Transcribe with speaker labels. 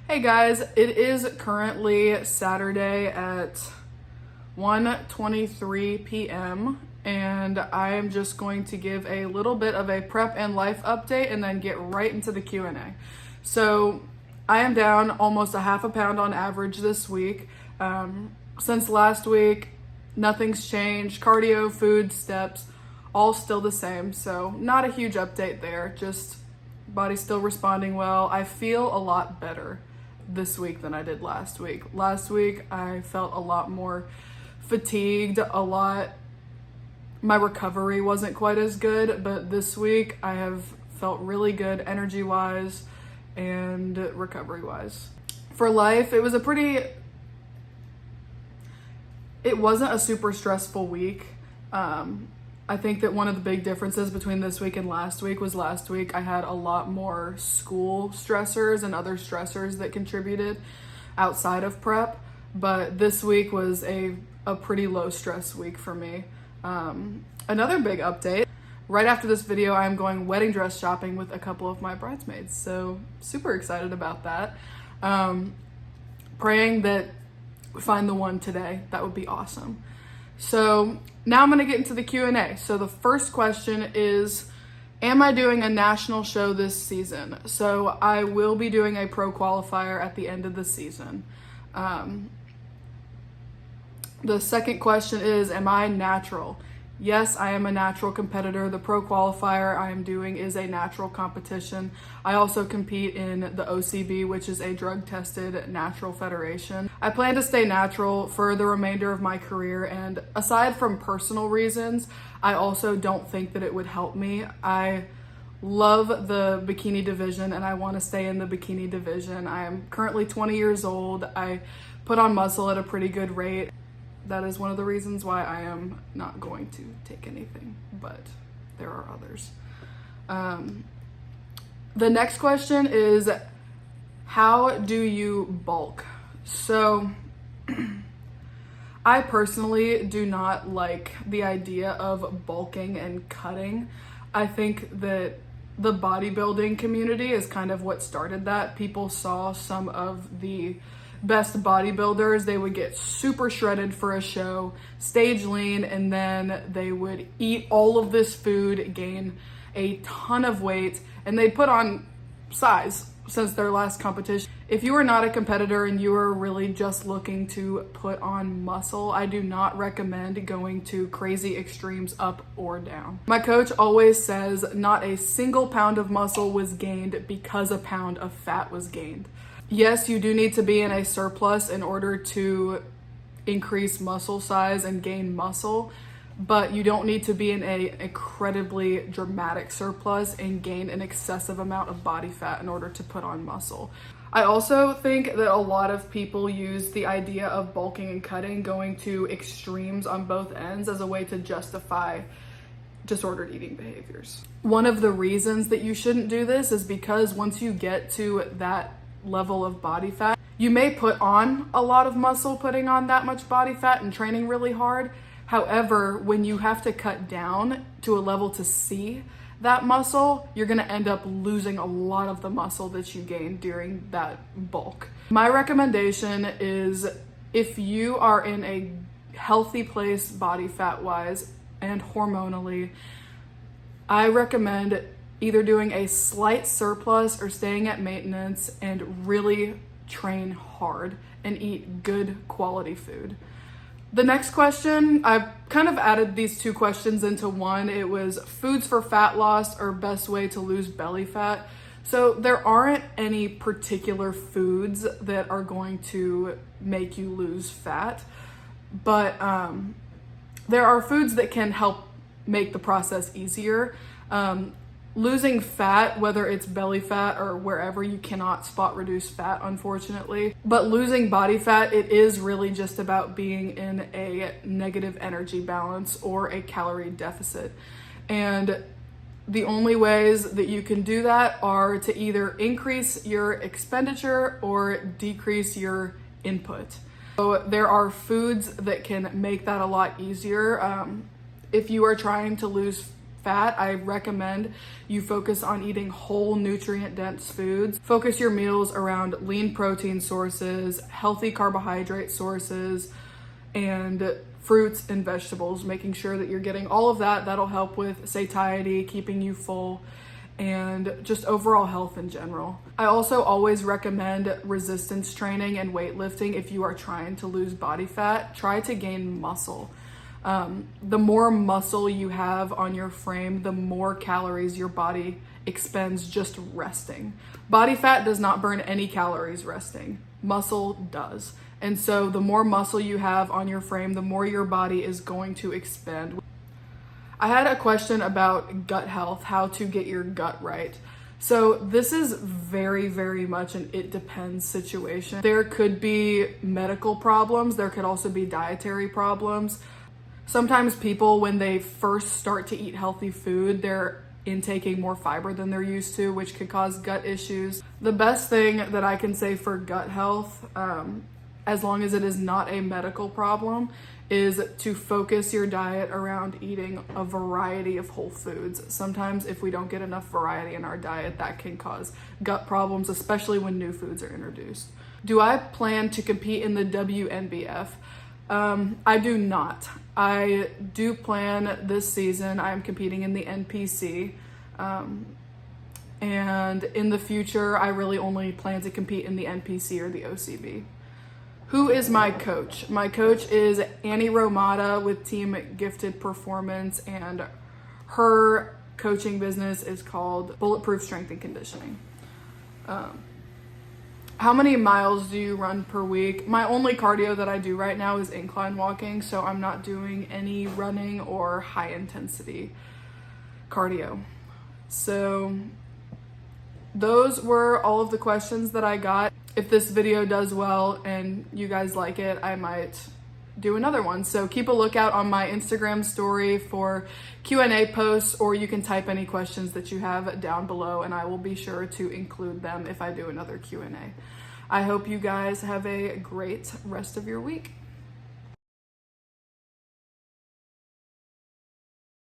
Speaker 1: Hey guys, it is currently Saturday at 1:23 p.m. and I am just going to give a little bit of a prep and life update and then get right into the Q&A. So I am down almost a half a pound on average this week. Since last week, nothing's changed. Cardio, food, steps, all still the same. So not a huge update there, just body's still responding well. I feel a lot better this week than I did last week. Last week, I felt a lot more fatigued, my recovery wasn't quite as good, but this week I have felt really good energy-wise and recovery-wise. For life, it wasn't a super stressful week. I think that one of the big differences between this week and last week was last week I had a lot more school stressors and other stressors that contributed outside of prep, but this week was a pretty low stress week for me. Another big update, right after this video I'm going wedding dress shopping with a couple of my bridesmaids, so super excited about that. Praying that we find the one today. That would be awesome. So now I'm going to get into the Q&A. So the first question is, am I doing a national show this season? So I will be doing a pro qualifier at the end of the season. The second question is, am I natural? Yes, I am a natural competitor. The pro qualifier I am doing is a natural competition. I also compete in the OCB, which is a drug-tested natural federation. I plan to stay natural for the remainder of my career, and aside from personal reasons, I also don't think that it would help me. I love the bikini division and I want to stay in the bikini division. I am currently 20 years old. I put on muscle at a pretty good rate. That is one of the reasons why I am not going to take anything, but there are others. The next question is, how do you bulk? So I personally do not like the idea of bulking and cutting. I think that the bodybuilding community is kind of what started that. People saw some of the best bodybuilders, they would get super shredded for a show, stage lean, and then they would eat all of this food, gain a ton of weight, and they'd put on size since their last competition. If you are not a competitor and you are really just looking to put on muscle, I do not recommend going to crazy extremes up or down. My coach always says not a single pound of muscle was gained because a pound of fat was gained. Yes, you do need to be in a surplus in order to increase muscle size and gain muscle, but you don't need to be in an incredibly dramatic surplus and gain an excessive amount of body fat in order to put on muscle. I also think that a lot of people use the idea of bulking and cutting, going to extremes on both ends, as a way to justify disordered eating behaviors. One of the reasons that you shouldn't do this is because once you get to that level of body fat, you may put on a lot of muscle putting on that much body fat and training really hard. However, when you have to cut down to a level to see that muscle, you're going to end up losing a lot of the muscle that you gained during that bulk. My recommendation is, if you are in a healthy place body fat wise and hormonally, I recommend either doing a slight surplus or staying at maintenance and really train hard and eat good quality food. The next question, I've kind of added these two questions into one. It was foods for fat loss or best way to lose belly fat. So there aren't any particular foods that are going to make you lose fat, but there are foods that can help make the process easier. Losing fat, whether it's belly fat or wherever, you cannot spot reduce fat, unfortunately. But losing body fat, it is really just about being in a negative energy balance or a calorie deficit. And the only ways that you can do that are to either increase your expenditure or decrease your input. So there are foods that can make that a lot easier. If you are trying to lose fat, I recommend you focus on eating whole nutrient-dense foods. Focus your meals around lean protein sources, healthy carbohydrate sources, and fruits and vegetables, making sure that you're getting all of that. That'll help with satiety, keeping you full, and just overall health in general. I also always recommend resistance training and weightlifting if you are trying to lose body fat. Try to gain muscle. The more muscle you have on your frame, the more calories your body expends just resting. Body fat does not burn any calories resting. Muscle does. And so the more muscle you have on your frame, the more your body is going to expend. I had a question about gut health, how to get your gut right. So this is very, very much an it depends situation. There could be medical problems. There could also be dietary problems. Sometimes people, when they first start to eat healthy food, they're intaking more fiber than they're used to, which could cause gut issues. The best thing that I can say for gut health, as long as it is not a medical problem, is to focus your diet around eating a variety of whole foods. Sometimes if we don't get enough variety in our diet, that can cause gut problems, especially when new foods are introduced. Do I plan to compete in the WNBF? I do not. I do plan this season. I am competing in the NPC. And in the future, I really only plan to compete in the NPC or the OCB. Who is my coach? My coach is Annie Romata with Team Gifted Performance, and her coaching business is called Bulletproof Strength and Conditioning. How many miles do you run per week? My only cardio that I do right now is incline walking, so I'm not doing any running or high intensity cardio. So those were all of the questions that I got. If this video does well and you guys like it, I might do another one. So keep a lookout on my Instagram story for Q&A posts, or you can type any questions that you have down below and I will be sure to include them if I do another Q&A. I hope you guys have a great rest of your week.